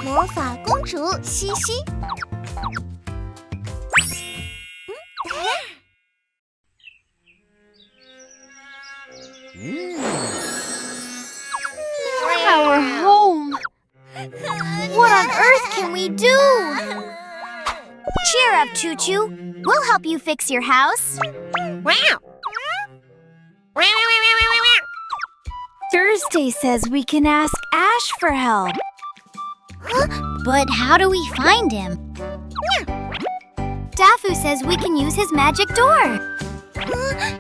魔法公主西西。Our home. What on earth can we do? Cheer up, Choo-Choo. We'll help you fix your house. Thursday says we can ask Ash for help. But how do we find him? Dafu says we can use his magic door.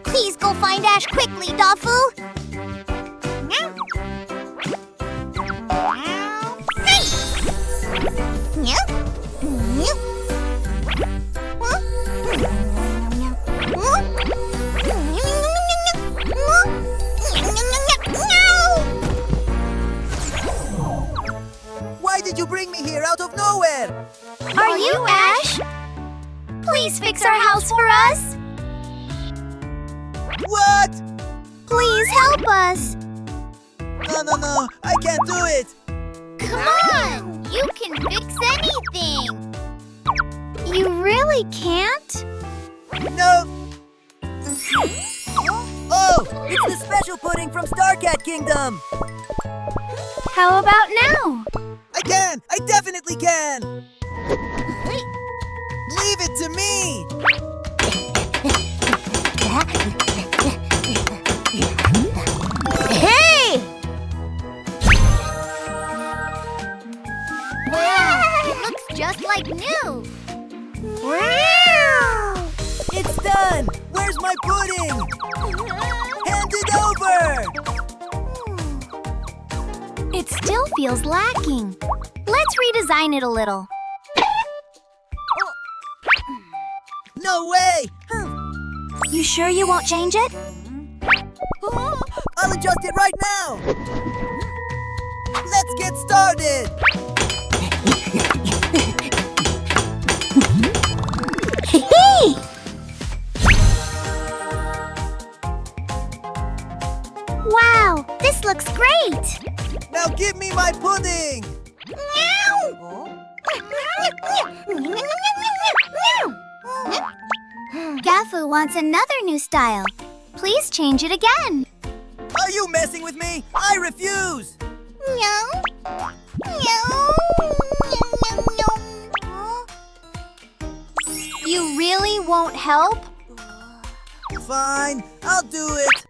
Please go find Ash quickly, Dafu. Why did you bring me here out of nowhere? Are you Ash? Please fix our house for us. What? Please help us. No, I can't do it. Come on, you can fix anything. You really can't? No. Oh, it's the special pudding from Starcat Kingdom. How about now? I can! I definitely can! Leave it to me! Hey! Wow, it looks just like new. Wow! It's done! Where's my pudding? Hand it over! It still feels lacking. Let's redesign it a little. No way! You sure you won't change it? I'll adjust it right now! Let's get started! Wow, this looks great! Now give me my pudding! Gafu wants another new style. Please change it again. Are you messing with me? I refuse! You really won't help? Fine, I'll do it.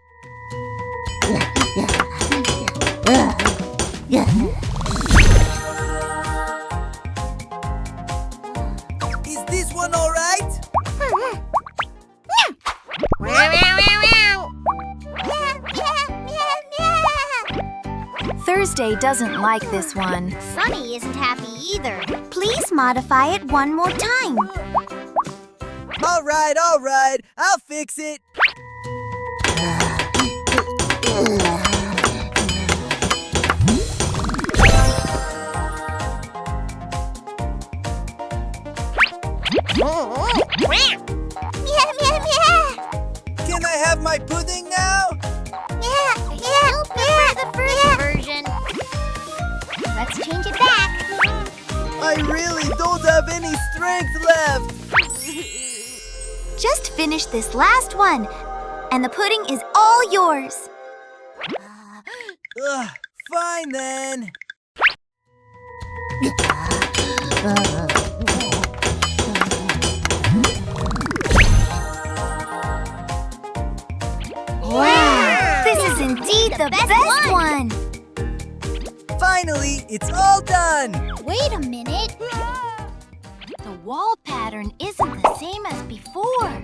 Is this one all right? Thursday doesn't like this one. Sunny isn't happy either. Please modify it one more time. All right, I'll fix it. Can I have my pudding now? You'll prefer the first version. Let's change it back. I really don't have any strength left. Just finish this last one, and the pudding is all yours. Fine then. Wow! This is indeed the best one! Finally, it's all done. Wait a minute. The wall pattern isn't the same as before.